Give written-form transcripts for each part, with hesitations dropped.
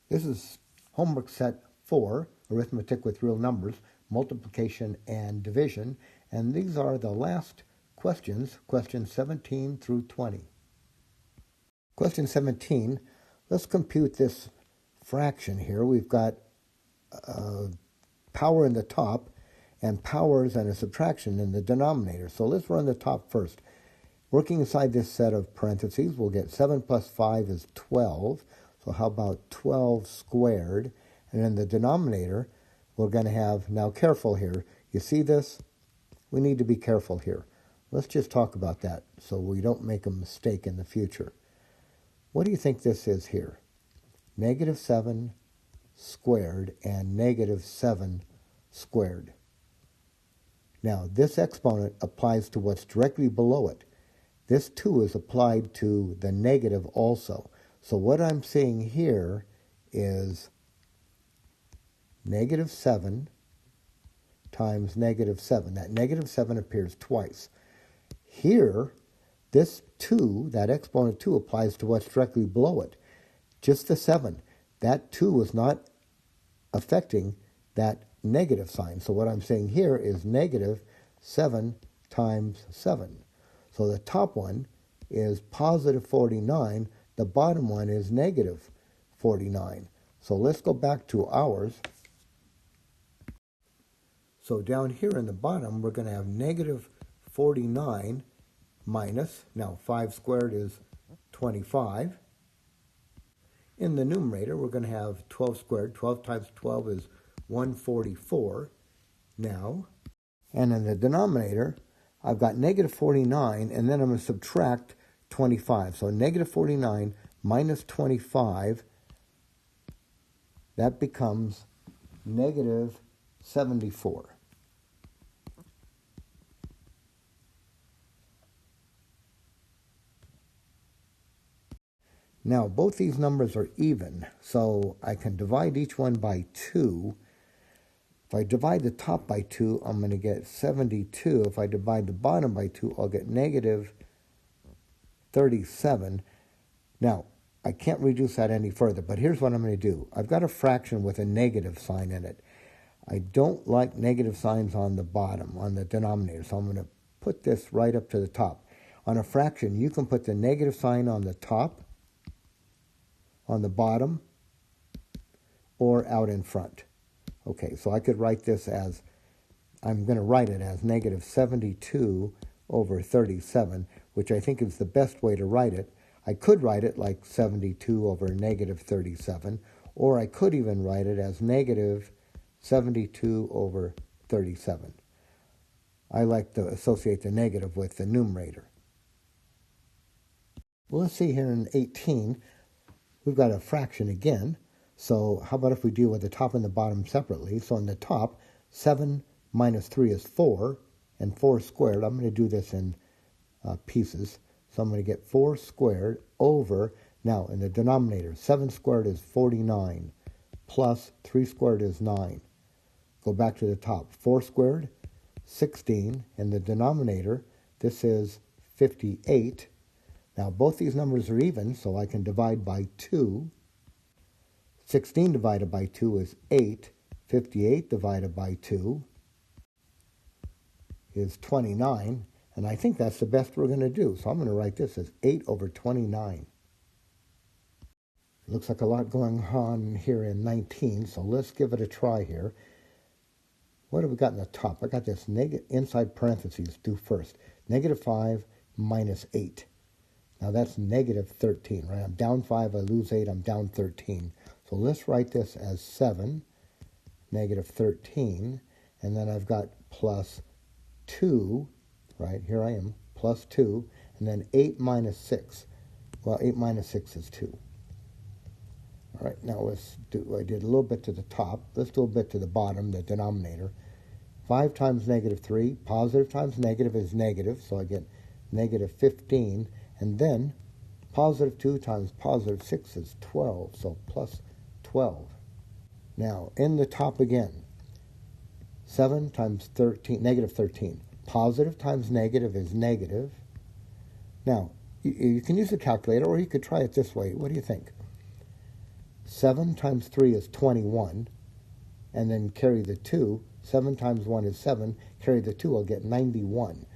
This is homework set 4, arithmetic with real numbers, multiplication and division, and these are the last questions, questions 17 through 20. Question 17, let's compute this fraction here. We've got power in the top and powers and a subtraction in the denominator. So let's run the top first. Working inside this set of parentheses, we'll get 7 plus 5 is 12. So how about 12 squared? And in the denominator, we're going to have, now careful here, you see this? We need to be careful here. Let's just talk about that so we don't make a mistake in the future. What do you think this is here? Negative 7 squared and negative 7 squared. Now, this exponent applies to what's directly below it. This 2 is applied to the negative also. So what I'm seeing here is negative 7 times negative 7. That negative 7 appears twice. Here, this 2, that exponent 2, applies to what's directly below it. Just the 7. That 2 is not affecting that negative sign. So what I'm saying here is negative 7 times 7. So the top one is positive 49. The bottom one is negative 49. So let's go back to ours. So down here in the bottom, we're going to have negative 49 minus, now 5 squared is 25. In the numerator, we're going to have 12 squared. 12 times 12 is 144 now. And in the denominator, I've got negative 49, and then I'm going to subtract 25. So negative 49 minus 25, that becomes negative 74. Now, both these numbers are even, so I can divide each one by 2. If I divide the top by 2, I'm going to get 72. If I divide the bottom by 2, I'll get negative 37. Now, I can't reduce that any further, but here's what I'm going to do. I've got a fraction with a negative sign in it. I don't like negative signs on the bottom, on the denominator, so I'm going to put this right up to the top. On a fraction, you can put the negative sign on the top, on the bottom, or out in front. Okay, so I could write this as, I'm going to write it as negative 72 over 37, which I think is the best way to write it. I could write it like 72 over negative 37, or I could even write it as negative 72 over 37. I like to associate the negative with the numerator. Well, let's see here in 18, we've got a fraction again. So how about if we deal with the top and the bottom separately? So on the top, 7 minus 3 is 4, and 4 squared. I'm going to do this in pieces. So I'm going to get 4 squared over, now in the denominator, 7 squared is 49, plus 3 squared is 9. Go back to the top, 4 squared, 16. In the denominator, this is 58. Now both these numbers are even, so I can divide by 2. 16 divided by 2 is 8. 58 divided by 2 is 29. And I think that's the best we're going to do. So I'm going to write this as 8 over 29. Looks like a lot going on here in 19, so let's give it a try here. What have we got in the top? I got this inside parentheses, do first. Negative 5 minus 8. Now that's negative 13, right? I'm down 5, I lose 8, I'm down 13. So let's write this as 7, negative 13, and then I've got plus 2, right? Here I am, plus 2, and then 8 minus 6. Well, 8 minus 6 is 2. All right, now let's do, I did a little bit to the top. Let's do a bit to the bottom, the denominator. 5 times negative 3, positive times negative is negative, so I get negative 15. And then positive 2 times positive 6 is 12, so plus 12. Now, in the top again, 7 times 13, negative 13. Positive times negative is negative. Now, you can use a calculator, or you could try it this way. What do you think? 7 times 3 is 21, and then carry the 2. 7 times 1 is 7, carry the 2, I'll get 91.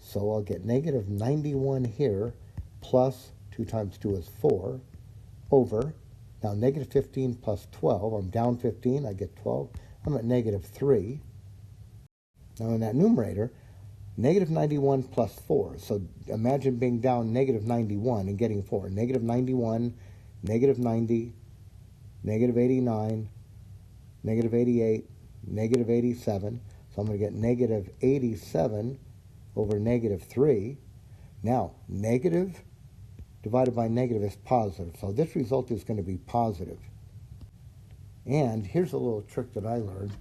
So I'll get negative 91 here, plus 2 times 2 is 4, over, now negative 15 plus 12, I'm down 15, I get 12, I'm at negative 3. Now in that numerator, negative 91 plus 4, so imagine being down negative 91 and getting 4. Negative 91, negative 90, negative 89, negative 88, negative 87. So I'm going to get negative 87 over negative 3. Now, negative divided by negative is positive. So this result is going to be positive. And here's a little trick that I learned.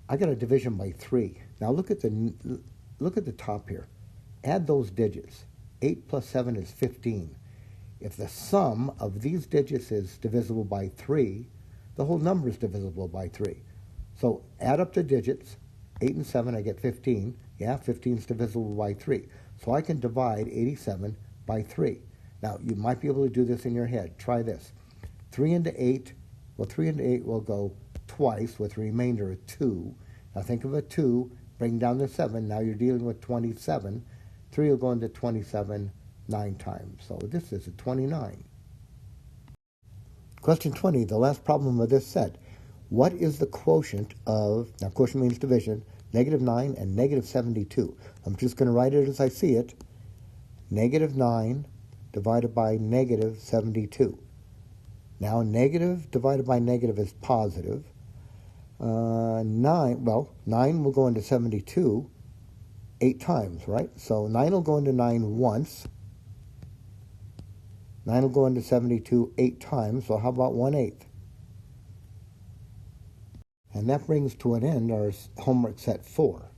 I got a division by 3. Now look at the top here. Add those digits. 8 plus 7 is 15. If the sum of these digits is divisible by 3, the whole number is divisible by 3. So add up the digits. 8 and 7, I get 15. Yeah, 15 is divisible by 3. So I can divide 87 by 3. Now, you might be able to do this in your head. Try this. 3 into 8. Well, 3 into 8 will go twice with a remainder of 2. Now think of a 2. Bring down the 7. Now you're dealing with 27. 3 will go into 27 9 times. So this is a 29. Question 20, the last problem of this set. What is the quotient of, now quotient means division, negative 9 and negative 72. I'm just going to write it as I see it. Negative 9 divided by negative 72. Now negative divided by negative is positive. 9 will go into 72 8 times, right? So 9 will go into 9 once. 9 will go into 72 8 times, so how about 1/8? And that brings to an end our homework set 4.